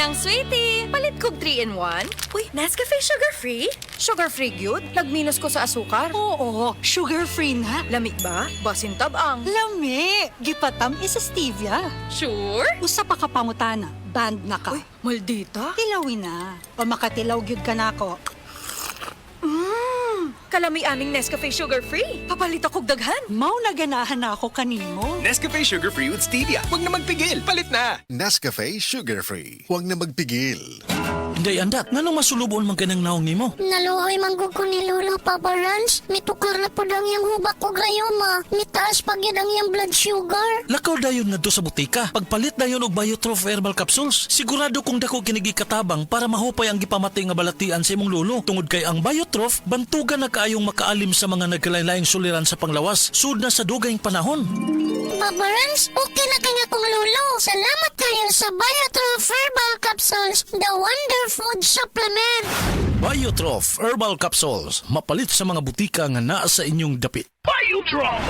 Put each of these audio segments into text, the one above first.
Ninang Sweetie, palit kog 3-in-1. Uy, Nescafe sugar-free? Sugar-free gyud, nagminus ko sa asukar. Oo, sugar-free na. Lami ba? Basin tabang. Lami, gipatam isa stevia. Sure? Usa pa ka pangutana, band na ka. Uy, maldita. Tilawin na. O makatilaw gyud ka na ako. Kalami aning Nescafe sugar-free. Papalit akog daghan. Mao na ganahan na ako kanimo. Nescafe Sugar Free with Stevia. Huwag na magpigil. Palit na. Nescafe Sugar Free. Huwag na magpigil. Day andat, nganong masulubon man kanang naong nimo? Naluoy manggug ko ni Lolo Papa Rans. Mitukar na po lang yung hubak ko grayoma. Mitaas pag yun ang yung blood sugar. Lakaw dayon ngadto sa butika. Pagpalit dayon og Biotrof herbal capsules. Sigurado kung dako kinigi katabang para mahupay ang gipamati nga balatian sa imong lolo. Tungod kay ang Biotrof bantugan na kaayong makaalim sa mga nagkalain-laing suliran sa panglawas. Sud na sa dugayng panahon. Papa Rans, okay na kanya kong lolo. Salamat kayo sa Biotrof Herbal Capsules, the Wonder Food Supplement. Biotrof herbal capsules. Mapalit sa mga butika nga naa sa inyong dapit. Biotrol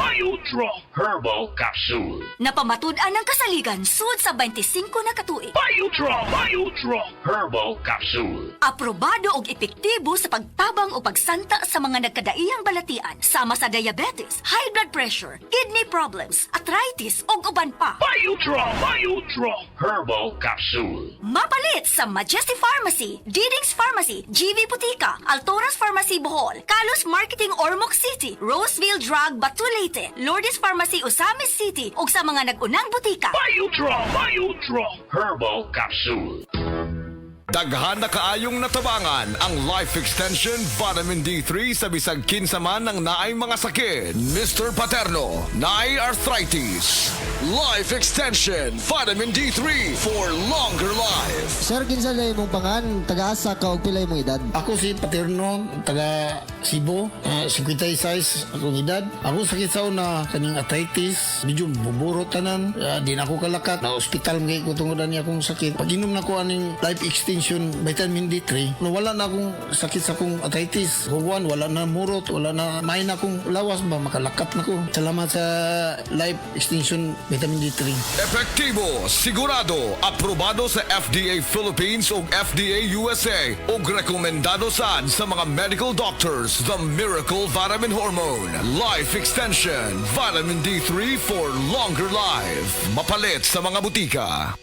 Herbal Capsule. Napamatud-an ng kasaligan sud sa 25 na katuig. Biotrol Herbal Capsule. Aprobado og epektibo sa pagtabang o pagsanta sa mga nagkadaiyang balatian sama sa diabetes, high blood pressure, kidney problems, arthritis ug uban pa. Biotrol Herbal Capsule. Mapalit sa Majesty Pharmacy, Diding's Pharmacy, GV Putika, Altoras Pharmacy Bohol, Kalos Marketing Ormoc City, Roseville Drug Batulete, Lourdes Pharmacy Osamis City ug sa mga nag-unang butika. Biotrol Herbal Capsule. Daghan na kaayong natabangan ang Life Extension Vitamin D3 sa bisag kinsa man ang naay mga sakit. Mr. Paterno, naay arthritis. Life Extension Vitamin D3 for longer life. Sir, kinsa na imong pangan, taga-asa ka o pilay mong edad? Ako si Paterno, taga Cebu, 56 akong edad. Ako sakit sa una kaning arthritis, medyo buburo tanan, di na ako kalakat. Na hospital ngay ko tungodan niya akong sakit. Pag-inom na ko aning Life Extension Vitamin D3, nawala na akong sakit sa akong arthritis. Huwan, wala na murot, wala na main na akong lawas ba, makalakat na ko. Salamat sa Life Extension Vitamin D3. Epektibo, sigurado, aprobado sa FDA Philippines ug FDA USA ug rekomendado sad sa mga medical doctors. The Miracle Vitamin Hormone. Life Extension Vitamin D3 for longer life. Mapalit sa mga butika.